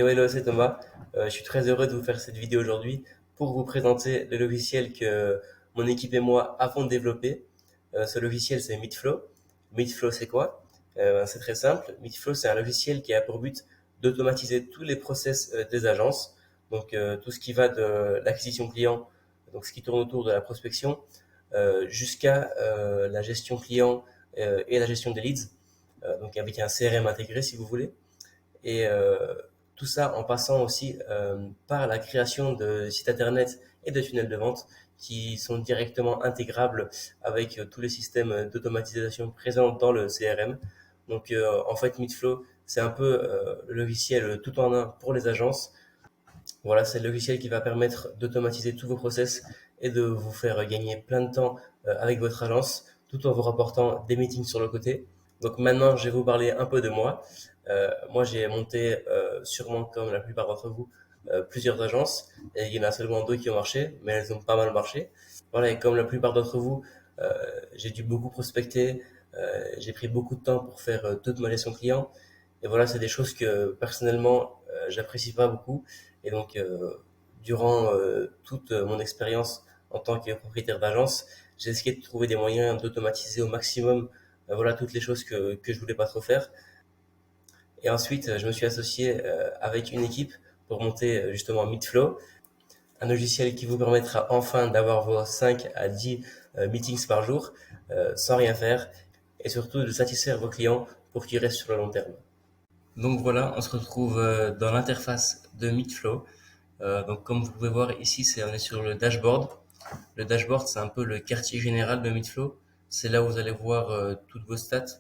Hello, c'est Thomas. Je suis très heureux de vous faire cette vidéo aujourd'hui pour vous présenter le logiciel que mon équipe et moi avons développé. Ce logiciel, c'est Meetflow. Meetflow, c'est quoi? C'est très simple. Meetflow, c'est un logiciel qui a pour but d'automatiser tous les process des agences. Donc, tout ce qui va de l'acquisition client, donc ce qui tourne autour de la prospection, jusqu'à la gestion client et la gestion des leads. Donc, avec un CRM intégré, si vous voulez. Et tout ça en passant aussi par la création de sites internet et de tunnels de vente qui sont directement intégrables avec tous les systèmes d'automatisation présents dans le CRM. Donc en fait, Meetflow, c'est un peu le logiciel tout en un pour les agences. Voilà, c'est le logiciel qui va permettre d'automatiser tous vos process et de vous faire gagner plein de temps avec votre agence, tout en vous rapportant des meetings sur le côté. Donc maintenant, je vais vous parler un peu de moi. Moi, j'ai monté, sûrement comme la plupart d'entre vous, plusieurs agences. Et il y en a seulement deux qui ont marché, mais elles ont pas mal marché. Voilà, et comme la plupart d'entre vous, euh, j'ai dû beaucoup prospecter. J'ai pris beaucoup de temps pour faire toute ma gestion client. Et voilà, c'est des choses que personnellement, j'apprécie pas beaucoup. Et donc, durant toute mon expérience en tant que propriétaire d'agence, j'ai essayé de trouver des moyens d'automatiser au maximum, voilà, toutes les choses que je voulais pas trop faire. Et ensuite, je me suis associé avec une équipe pour monter justement Meetflow, un logiciel qui vous permettra enfin d'avoir vos 5 à 10 meetings par jour sans rien faire et surtout de satisfaire vos clients pour qu'ils restent sur le long terme. Donc voilà, on se retrouve dans l'interface de Meetflow. Donc comme vous pouvez voir ici, on est sur le dashboard. Le dashboard, c'est un peu le quartier général de Meetflow. C'est là où vous allez voir toutes vos stats,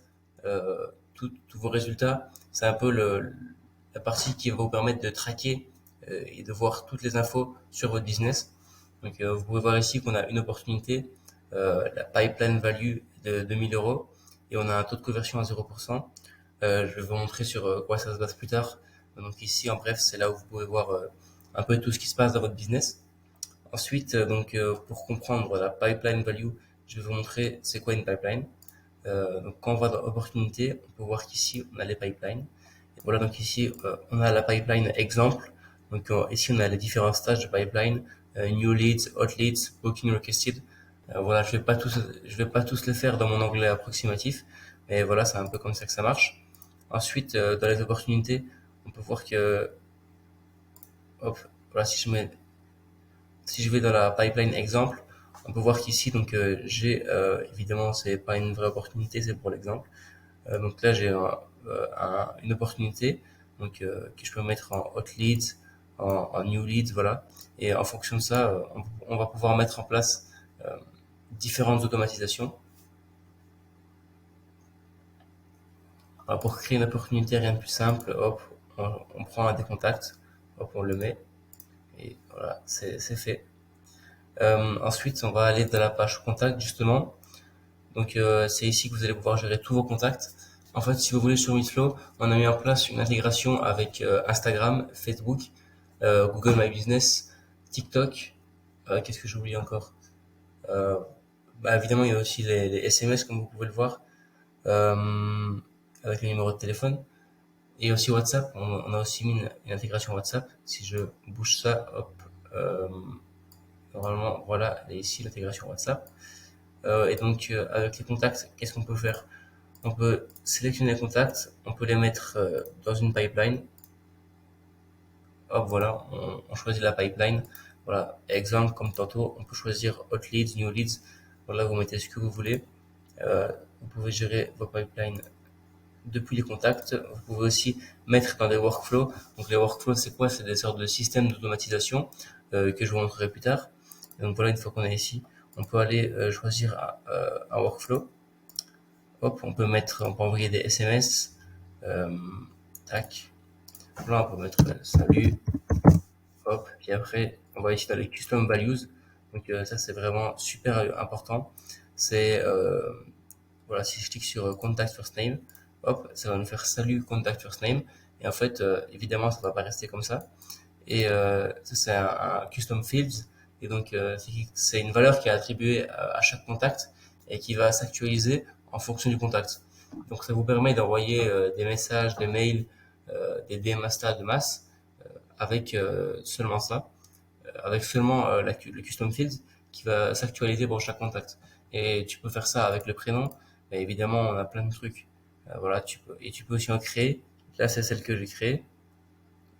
tous vos résultats. C'est un peu la partie qui va vous permettre de traquer et de voir toutes les infos sur votre business. Donc vous pouvez voir ici qu'on a une opportunité, la pipeline value de 2000 euros et on a un taux de conversion à 0%. Je vais vous montrer sur quoi ça se base plus tard. Donc ici, en bref, c'est là où vous pouvez voir un peu tout ce qui se passe dans votre business. Ensuite, pour comprendre la pipeline value, je vais vous montrer c'est quoi une pipeline. Donc quand on va dans opportunité, on peut voir qu'ici on a les pipelines. Et voilà, donc ici on a la pipeline exemple. Donc ici on a les différents stages de pipeline, new leads, hot leads, booking requested. Voilà, je vais pas tous les faire dans mon anglais approximatif, mais voilà, c'est un peu comme ça que ça marche. Ensuite, dans les opportunités, on peut voir que, hop, voilà, si je vais dans la pipeline exemple, on peut voir qu'ici, donc j'ai évidemment c'est pas une vraie opportunité, c'est pour l'exemple. Donc là j'ai une opportunité donc que je peux mettre en hot leads, en new leads, voilà. Et en fonction de ça, on va pouvoir mettre en place euh, différentes automatisations. Alors, pour créer une opportunité, rien de plus simple, hop, on prend un des contacts, hop, on le met et voilà, c'est fait. Ensuite, on va aller dans la page contact justement. Donc c'est ici que vous allez pouvoir gérer tous vos contacts. En fait, si vous voulez sur Meetflow, on a mis en place une intégration avec Instagram, Facebook, Google My Business, TikTok. Qu'est-ce que j'ai oublié encore? euh, Évidemment, il y a aussi les SMS comme vous pouvez le voir euh, avec le numéro de téléphone. Et aussi WhatsApp. On a aussi mis une intégration WhatsApp. Si je bouge ça, hop, euh, normalement, voilà, et ici l'intégration WhatsApp. Et donc avec les contacts, qu'est-ce qu'on peut faire? On peut sélectionner les contacts, on peut les mettre dans une pipeline. Hop, voilà, on choisit la pipeline. Voilà, exemple comme tantôt, on peut choisir hot leads, new leads. Voilà, vous mettez ce que vous voulez. Euh, Vous pouvez gérer vos pipelines depuis les contacts. Vous pouvez aussi mettre dans des workflows. Donc les workflows, c'est quoi? C'est des sortes de systèmes d'automatisation que je vous montrerai plus tard. Et donc voilà, une fois qu'on est ici, on peut aller choisir un workflow. Hop, on peut envoyer des SMS. Euh, Tac. Là, on peut mettre salut. Hop. Puis après, on va ici dans les custom values. Donc ça, c'est vraiment super important. C'est voilà, si je clique sur contact first name, hop, ça va nous faire salut contact first name. Et en fait, évidemment, ça va pas rester comme ça. Et ça, c'est un custom fields. Et donc, c'est une valeur qui est attribuée à chaque contact et qui va s'actualiser en fonction du contact. Donc, ça vous permet d'envoyer des messages, des mails, des DM Insta de masse. avec seulement ça, avec seulement le custom fields qui va s'actualiser pour chaque contact. Et tu peux faire ça avec le prénom. Et évidemment, on a plein de trucs. Voilà, tu peux aussi en créer. Là, c'est celle que j'ai créée.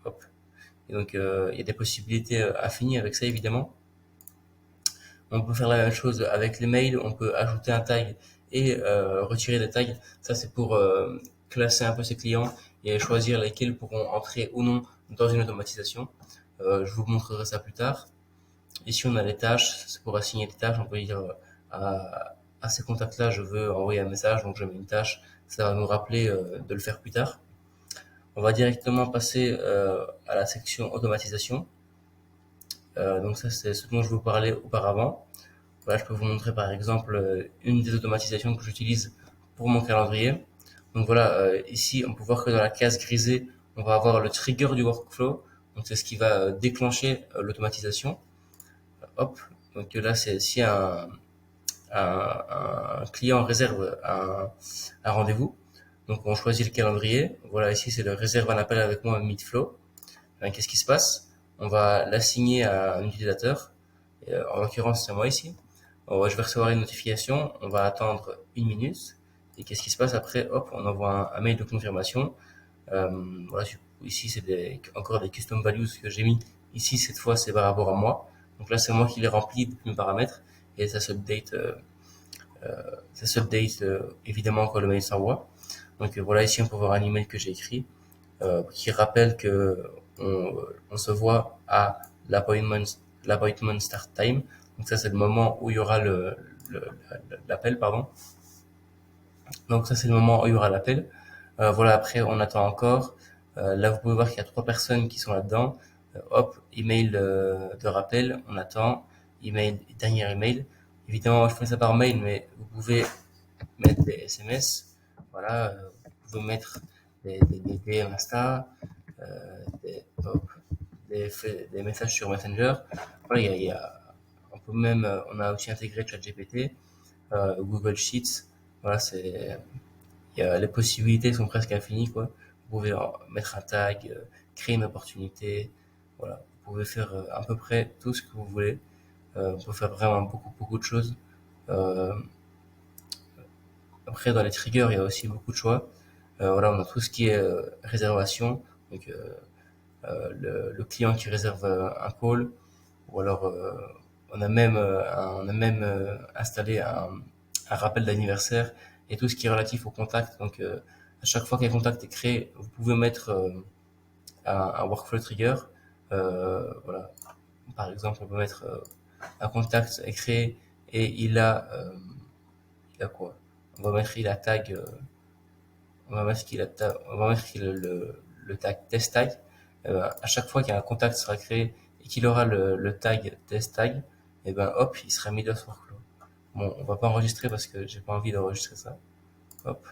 Hop. Et donc, il y a des possibilités infinies avec ça, évidemment. On peut faire la même chose avec les mails. On peut ajouter un tag et retirer des tags. Ça, c'est pour classer un peu ses clients et choisir lesquels pourront entrer ou non dans une automatisation. Je vous montrerai ça plus tard. Ici, on a les tâches. C'est pour assigner des tâches. On peut dire à ces contacts-là, je veux envoyer un message, donc je mets une tâche. Ça va nous rappeler de le faire plus tard. On va directement passer à la section automatisation. Donc ça, c'est ce dont je vous parlais auparavant. Voilà, je peux vous montrer par exemple une des automatisations que j'utilise pour mon calendrier. Donc voilà, ici, on peut voir que dans la case grisée, on va avoir le trigger du workflow. Donc c'est ce qui va déclencher l'automatisation. Hop. Donc là, c'est si un client réserve un rendez-vous. Donc on choisit le calendrier. Voilà, ici c'est le réserve un appel avec moi Meetflow. Qu'est-ce qui se passe? On va l'assigner à un utilisateur. En l'occurrence, c'est moi ici. Je vais recevoir une notification. On va attendre 1 minute. Et qu'est-ce qui se passe après? Hop, on envoie un mail de confirmation. Voilà, ici c'est encore des custom values que j'ai mis. Ici, cette fois, c'est par rapport à moi. Donc là, c'est moi qui les remplis depuis mes paramètres. Et ça s'update évidemment quand le mail s'envoie. Donc voilà, ici on peut voir un email que j'ai écrit qui rappelle que on se voit à l'appointment start time. Donc ça c'est le moment où il y aura l'appel, pardon. Donc ça c'est le moment où il y aura l'appel. Voilà, après on attend encore. Là vous pouvez voir qu'il y a 3 personnes qui sont là-dedans. Hop, email de rappel, on attend. Dernier email. Évidemment, je fais ça par mail, mais vous pouvez mettre des SMS. Voilà, vous pouvez mettre des DM Insta, hop, des messages sur Messenger. Voilà, on peut même, on a aussi intégré ChatGPT, Google Sheets. Voilà, les possibilités sont presque infinies, quoi. Vous pouvez mettre un tag, créer une opportunité. Voilà, vous pouvez faire à peu près tout ce que vous voulez. On peut faire vraiment beaucoup de choses. Euh, Après, dans les triggers, il y a aussi beaucoup de choix. Voilà, on a tout ce qui est réservation. Donc, le client qui réserve un call, ou alors installé un rappel d'anniversaire et tout ce qui est relatif au contact. Donc, à chaque fois qu'un contact est créé, vous pouvez mettre un workflow trigger. Voilà. Par exemple, on peut mettre un contact est créé et il a quoi? On va mettre il a tag, on va mettre qu'il a le tag test tag. À chaque fois qu'un contact sera créé et qu'il aura le tag test tag, et ben hop, il sera mis dans ce workflow. Bon, on va pas enregistrer parce que j'ai pas envie d'enregistrer ça. Hop.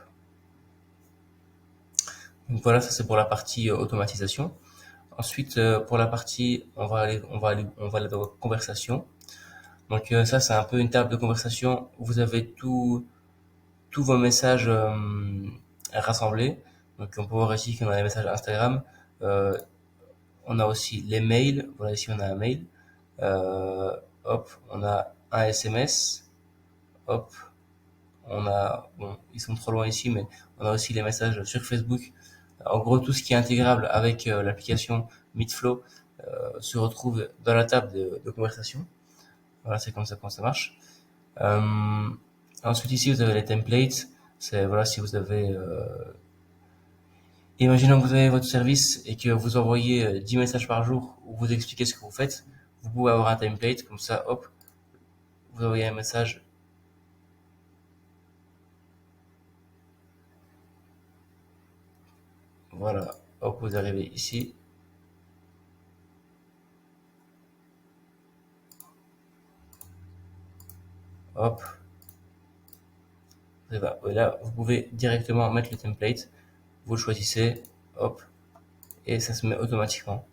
Donc voilà, ça c'est pour la partie automatisation. Ensuite, pour la partie, on va aller dans conversation. Donc ça, c'est un peu une table de conversation où vous avez tous vos messages rassemblés. Donc on peut voir ici qu'on a les messages Instagram. Euh, on a aussi les mails. Voilà, ici on a un mail. Hop, on a un SMS. Hop, bon, ils sont trop loin ici, mais on a aussi les messages sur Facebook. En gros, tout ce qui est intégrable avec l'application Meetflow se retrouve dans la table de conversation. Voilà, c'est comme ça quand ça marche. Euh, Ensuite, ici, vous avez les templates. C'est, voilà, si vous avez, imaginons que vous avez votre service et que vous envoyez 10 messages par jour où vous expliquez ce que vous faites. Vous pouvez avoir un template, comme ça, hop, vous envoyez un message. Voilà, hop, vous arrivez ici. Hop, et là, vous pouvez directement mettre le template. Vous le choisissez, hop, et ça se met automatiquement.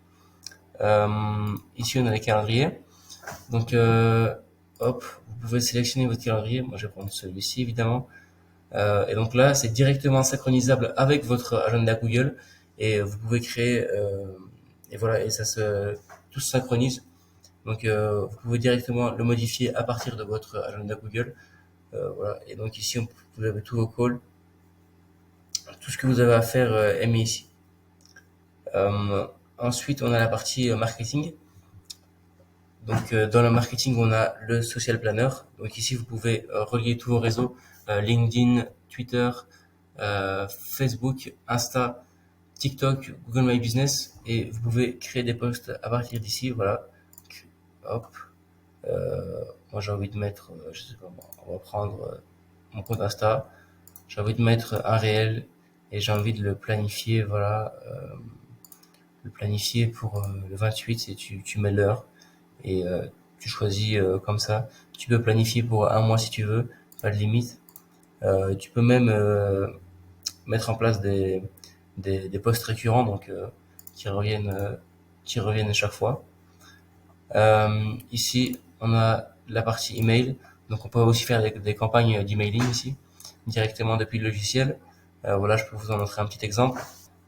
Ici, on a les calendriers. Donc, hop, vous pouvez sélectionner votre calendrier. Moi, je vais prendre celui-ci, évidemment. Et donc là, c'est directement synchronisable avec votre agenda Google et vous pouvez créer et voilà, et tout se synchronise. Donc, vous pouvez directement le modifier à partir de votre agenda Google. Voilà. Et donc ici, vous avez tous vos calls, tout ce que vous avez à faire est mis ici. Ensuite, on a la partie marketing. Donc, dans le marketing, on a le social planner. Donc ici, vous pouvez relier tous vos réseaux, LinkedIn, Twitter, Facebook, Insta, TikTok, Google My Business, et vous pouvez créer des posts à partir d'ici. Voilà. Hop. Moi, j'ai envie de mettre, je sais pas, on va prendre mon compte Insta. J'ai envie de mettre un réel et j'ai envie de le planifier. Voilà. Le planifier pour le 28 et tu mets l'heure et tu choisis comme ça. Tu peux planifier pour un mois si tu veux, pas de limite. Tu peux même mettre en place des posts récurrents donc qui reviennent à chaque fois. Ici, on a la partie email. Donc, on peut aussi faire des campagnes d'emailing ici, directement depuis le logiciel. Voilà, je peux vous en montrer un petit exemple.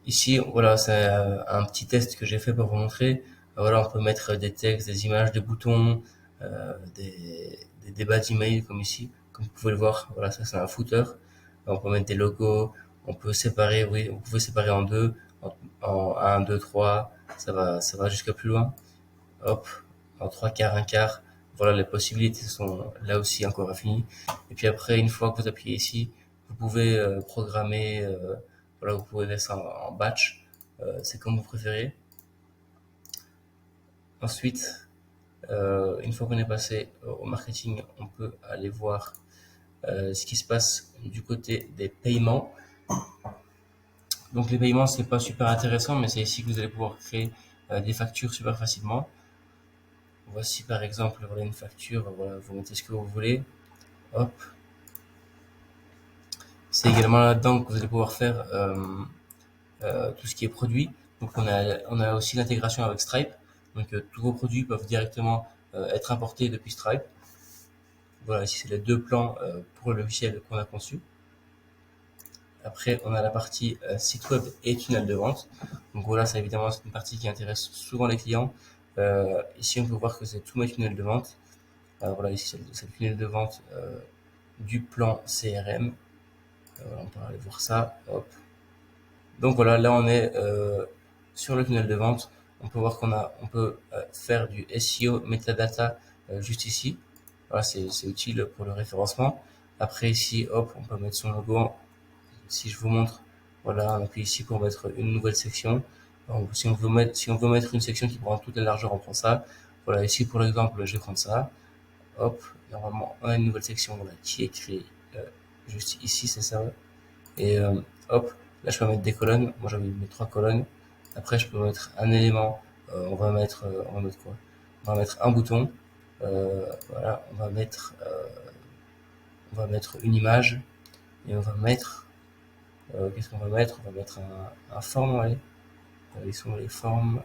Ici, voilà, c'est un petit test que j'ai fait pour vous montrer. Voilà, on peut mettre des textes, des images, des boutons, des bas d'email comme ici, comme vous pouvez le voir. Voilà, ça c'est un footer. On peut mettre des logos, on peut séparer, oui, vous pouvez séparer en deux, en 1, 2, 3, ça va jusqu'à plus loin. Hop, en trois quarts, un quart. Voilà, les possibilités sont là aussi encore infinies. Et puis après, une fois que vous appuyez ici, vous pouvez programmer, voilà, vous pouvez faire ça en batch, c'est comme vous préférez. Ensuite, une fois qu'on est passé au marketing, on peut aller voir ce qui se passe du côté des paiements. Donc les paiements, c'est pas super intéressant, mais c'est ici que vous allez pouvoir créer des factures super facilement. Voici par exemple, voilà une facture, voilà, vous mettez ce que vous voulez. Hop. C'est également là-dedans que vous allez pouvoir faire tout ce qui est produit. Donc on a aussi l'intégration avec Stripe. Donc tous vos produits peuvent directement être importés depuis Stripe. Voilà, ici c'est les deux plans pour le logiciel qu'on a conçu. Après, on a la partie site web et tunnel de vente. Donc voilà, ça évidemment c'est une partie qui intéresse souvent les clients. Ici, on peut voir que c'est tous mes tunnels de vente. Voilà, ici c'est le tunnel de vente du plan CRM. Voilà, on peut aller voir ça. Hop. Donc voilà, là on est sur le tunnel de vente. On peut voir on peut faire du SEO metadata juste ici. Voilà, c'est utile pour le référencement. Après ici, hop, on peut mettre son logo. Si je vous montre, voilà, on appuie ici pour mettre une nouvelle section. Donc, si on veut mettre une section qui prend toute la largeur, on prend ça. Voilà, ici pour l'exemple, je vais prendre ça. Hop, normalement, on a une nouvelle section voilà, qui est créée juste ici, c'est ça. Et hop, là je peux mettre des colonnes. Moi j'ai envie de mettre 3 colonnes. Après je peux mettre un élément. On va mettre quoi? On va mettre un bouton. Voilà, on va mettre une image et on va mettre. Qu'est-ce qu'on va mettre? On va mettre un forme. Allez, ils sont les formes.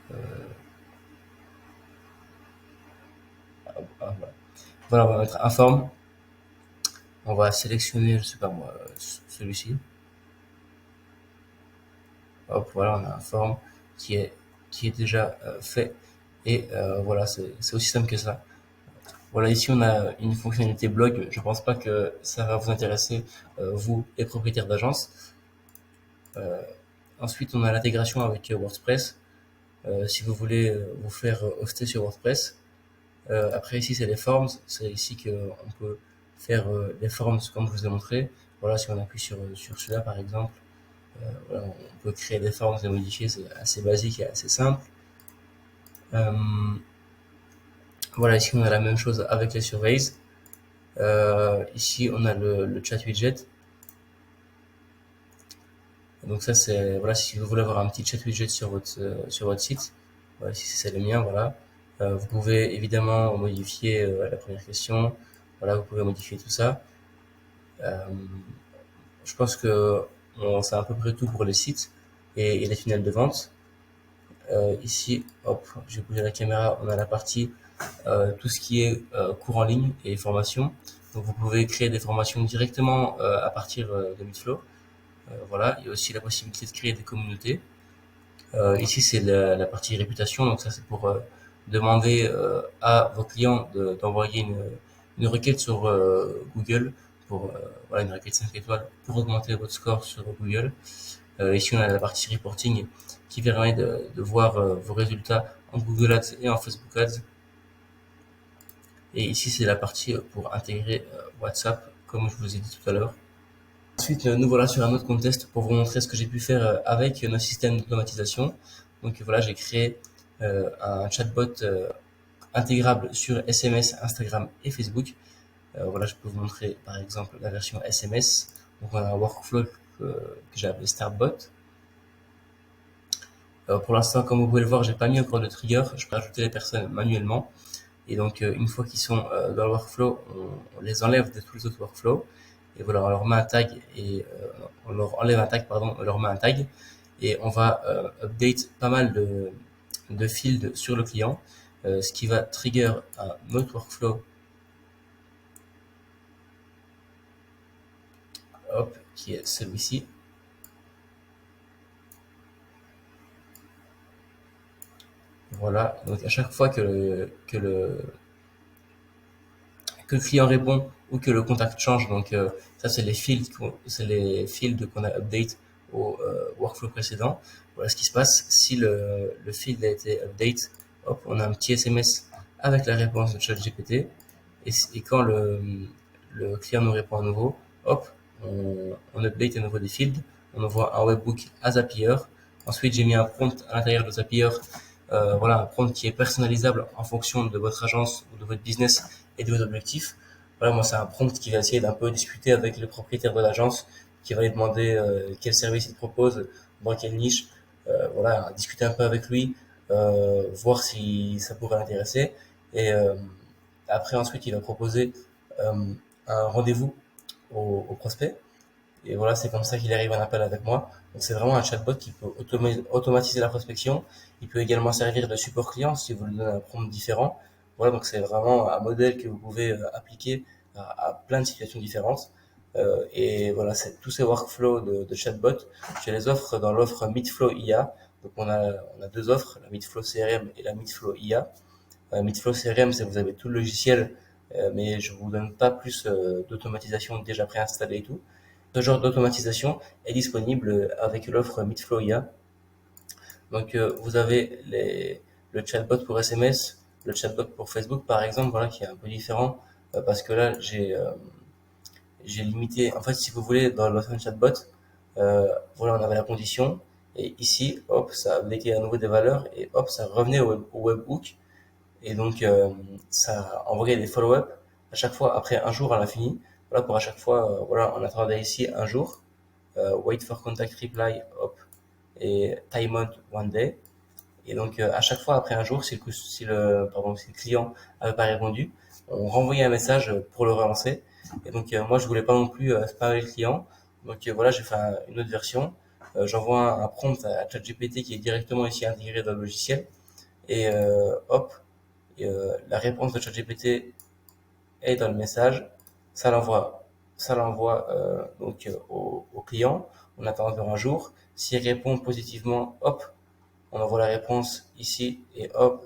Voilà. Voilà, on va mettre un forme. On va sélectionner, je sais pas moi, celui-ci. Hop, voilà, on a un forme qui est déjà fait. Et voilà, c'est aussi simple que ça. Voilà, ici on a une fonctionnalité blog. Je pense pas que ça va vous intéresser, vous, les propriétaires d'agence. Euh, Ensuite, on a l'intégration avec WordPress. Si vous voulez vous faire hoster sur WordPress. Après, ici, c'est les forms. C'est ici qu'on peut faire les forms comme je vous ai montré. Voilà, si on appuie sur celui-là, par exemple, voilà, on peut créer des formes, les modifier. C'est assez basique et assez simple. Euh, voilà, ici, on a la même chose avec les surveys. Ici, on a le chat widget. Donc ça, c'est voilà, si vous voulez avoir un petit chat widget sur votre site, voilà, si c'est le mien, voilà. Vous pouvez évidemment modifier la première question. Voilà, vous pouvez modifier tout ça. Euh, je pense que c'est à peu près tout pour les sites et les tunnels de vente. Ici, hop, je vais bouger la caméra. On a la partie tout ce qui est cours en ligne et formation. Donc vous pouvez créer des formations directement à partir de Meetflow. Voilà, il y a aussi la possibilité de créer des communautés. Ici, c'est la partie réputation, donc ça c'est pour demander à vos clients d'envoyer une requête sur Google pour voilà, une requête 5 étoiles pour augmenter votre score sur Google. Ici, on a la partie reporting qui permet de voir vos résultats en Google Ads et en Facebook Ads. Et ici, c'est la partie pour intégrer WhatsApp, comme je vous ai dit tout à l'heure. Ensuite, nous voilà sur un autre contest pour vous montrer ce que j'ai pu faire avec nos systèmes d'automatisation. Donc voilà, j'ai créé un chatbot intégrable sur SMS, Instagram et Facebook. Voilà, je peux vous montrer par exemple la version SMS. Donc on a un workflow que j'ai appelé Startbot. Pour l'instant, comme vous pouvez le voir, j'ai pas mis encore de trigger. Je peux ajouter les personnes manuellement. Et donc, une fois qu'ils sont dans le workflow, on les enlève de tous les autres workflows. Et voilà, on leur met un tag et on leur enlève un tag, pardon, on leur met un tag. Et on va update pas mal de fields sur le client, ce qui va trigger un autre workflow, hop, qui est celui-ci. Voilà, donc à chaque fois que le client répond ou que le contact change. Donc ça c'est les fields qu'on a update au workflow précédent. Voilà ce qui se passe si le field a été update. Hop, on a un petit SMS avec la réponse de ChatGPT et quand le client nous répond à nouveau, hop, on update à nouveau des fields. On envoie un webhook à Zapier. Ensuite, j'ai mis un prompt à l'intérieur de Zapier. Voilà, un prompt qui est personnalisable en fonction de votre agence ou de votre business et de vos objectifs. Voilà, moi, c'est un prompt qui va essayer d'un peu discuter avec le propriétaire de l'agence, qui va lui demander quel service il propose, dans quelle niche. Voilà, discuter un peu avec lui, voir si ça pourrait l'intéresser. Et après, ensuite, il va proposer un rendez-vous au prospect. Et voilà, c'est comme ça qu'il arrive à un appel avec moi. Donc c'est vraiment un chatbot qui peut automatiser la prospection. Il peut également servir de support client si vous lui donnez un prompt différent. Voilà, donc c'est vraiment un modèle que vous pouvez appliquer à plein de situations différentes. Et voilà, c'est tous ces workflows de chatbot, je les offre dans l'offre Meetflow IA. Donc on a deux offres, la Meetflow CRM et la Meetflow IA. Meetflow CRM, c'est vous avez tout le logiciel, mais je vous donne pas plus d'automatisation déjà préinstallée et tout. Ce genre d'automatisation est disponible avec l'offre Meetflow IA. Donc vous avez le chatbot pour SMS, le chatbot pour Facebook par exemple, voilà qui est un peu différent parce que là j'ai limité. En fait, si vous voulez dans l'offre chatbot, voilà on avait la condition et ici hop ça updatait à nouveau des valeurs et hop ça revenait au webhook et donc ça envoyait des follow-up à chaque fois après un jour à l'infini. Voilà pour à chaque fois voilà on attendait ici un jour, wait for contact reply hop et time out one day. Et donc à chaque fois après un jour, si le client avait pas répondu, on renvoyait un message pour le relancer. Et donc moi je voulais pas non plus spammer le client. Donc voilà, j'ai fait une autre version. J'envoie un prompt à ChatGPT qui est directement ici intégré dans le logiciel. Et hop, la réponse de ChatGPT est dans le message. Ça l'envoie, au client. On attend environ un jour. S'il répond positivement, hop, on envoie la réponse ici et hop,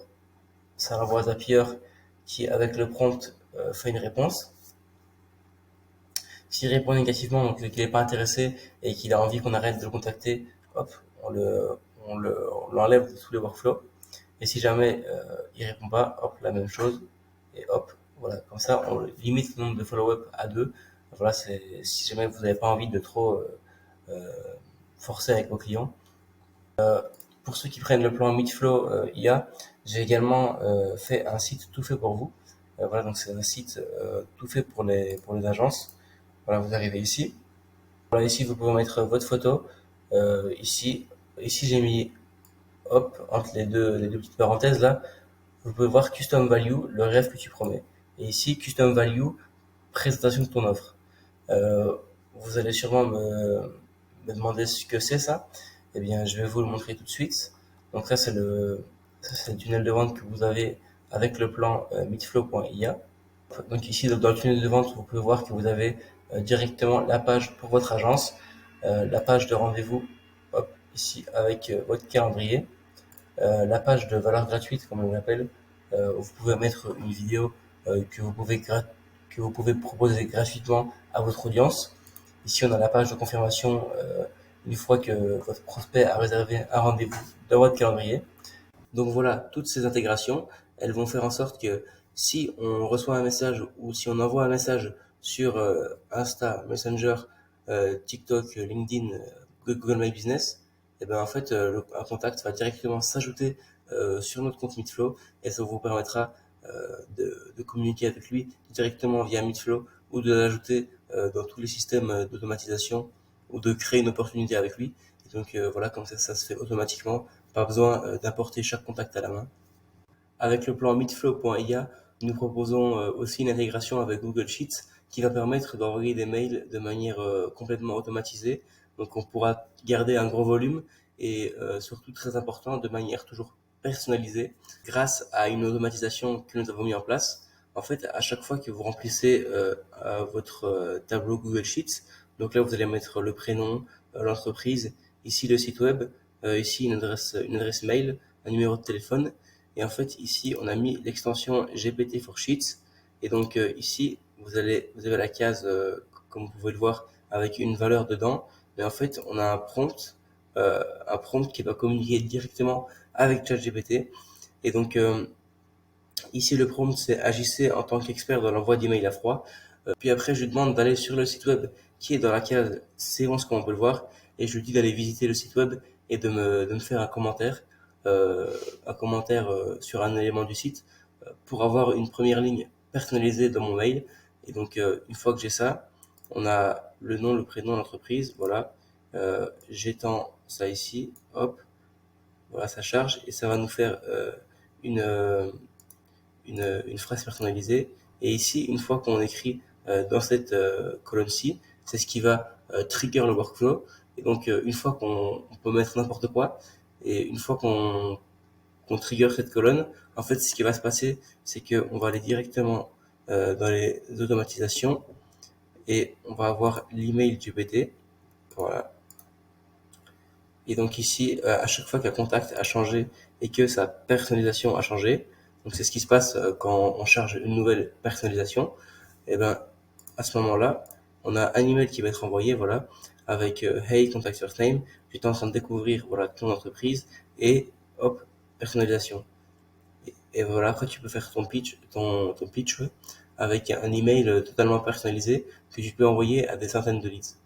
ça l'envoie à Zapier qui, avec le prompt, fait une réponse. S'il répond négativement, donc qu'il n'est pas intéressé et qu'il a envie qu'on arrête de le contacter, hop, on l'enlève de tous les workflows. Et si jamais il répond pas, hop, la même chose. Et hop, voilà, comme ça, on limite le nombre de follow-up à deux. Voilà, c'est si jamais vous n'avez pas envie de trop forcer avec vos clients. Pour ceux qui prennent le plan Meetflow IA, j'ai également fait un site tout fait pour vous. Voilà, donc c'est un site tout fait pour les agences. Voilà, vous arrivez ici. Voilà, ici vous pouvez mettre votre photo. Ici j'ai mis hop entre les deux petites parenthèses là. Vous pouvez voir Custom Value, le rêve que tu promets. Et ici Custom Value, présentation de ton offre. Euh, Vous allez sûrement me demander ce que c'est ça. Eh bien, je vais vous le montrer tout de suite. Donc ça c'est le tunnel de vente que vous avez avec le plan meetflow.ia. Donc ici, dans le tunnel de vente, vous pouvez voir que vous avez directement la page pour votre agence. la page de rendez-vous, hop, ici avec votre calendrier, la page de valeur gratuite, comme on l'appelle, où vous pouvez mettre une vidéo que vous pouvez proposer gratuitement à votre audience. Ici, on a la page de confirmation une fois que votre prospect a réservé un rendez-vous dans votre calendrier. Donc voilà, toutes ces intégrations, elles vont faire en sorte que si on reçoit un message ou si on envoie un message sur Insta, Messenger, TikTok, LinkedIn, Google My Business, et ben en fait un contact va directement s'ajouter sur notre compte Meetflow et ça vous permettra de communiquer avec lui directement via Meetflow ou de l'ajouter dans tous les systèmes d'automatisation ou de créer une opportunité avec lui. Et donc voilà, comme ça se fait automatiquement, pas besoin d'importer chaque contact à la main. Avec le plan Meetflow.ia, nous proposons aussi une intégration avec Google Sheets qui va permettre d'envoyer des mails de manière complètement automatisée. Donc on pourra garder un gros volume et surtout très important, de manière toujours personnalisée grâce à une automatisation que nous avons mis en place. En fait, à chaque fois que vous remplissez votre tableau Google Sheets, donc là vous allez mettre le prénom, l'entreprise, ici le site web, ici une adresse mail, un numéro de téléphone. Et en fait, ici, on a mis l'extension GPT for Sheets. Et donc, ici, vous avez la case, comme vous pouvez le voir, avec une valeur dedans. Mais en fait, on a un prompt qui va communiquer directement avec ChatGPT. Et donc, ici, le prompt, c'est agissez en tant qu'expert dans l'envoi d'emails à froid. Puis après, je lui demande d'aller sur le site web qui est dans la case séance, comme on peut le voir. Et je lui dis d'aller visiter le site web et de me faire un commentaire sur un élément du site pour avoir une première ligne personnalisée dans mon mail. Et donc, une fois que j'ai ça, on a le nom, le prénom, l'entreprise. Voilà. J'étends ça ici. Hop. Voilà, ça charge et ça va nous faire une, euh, une phrase personnalisée. Et ici, une fois qu'on écrit dans cette colonne-ci, c'est ce qui va trigger le workflow. Et donc, une fois qu'on peut mettre n'importe quoi, et une fois qu'on trigger cette colonne, en fait, ce qui va se passer, c'est qu'on va aller directement dans les automatisations et on va avoir l'email du BT. Voilà. Et donc ici, à chaque fois qu'un contact a changé et que sa personnalisation a changé, donc c'est ce qui se passe quand on charge une nouvelle personnalisation, et ben à ce moment-là, on a un email qui va être envoyé, voilà, avec Hey, contact first name, j'étais en train de découvrir voilà ton entreprise et hop, personnalisation. Et voilà, après tu peux faire ton pitch ouais, avec un email totalement personnalisé que tu peux envoyer à des centaines de leads.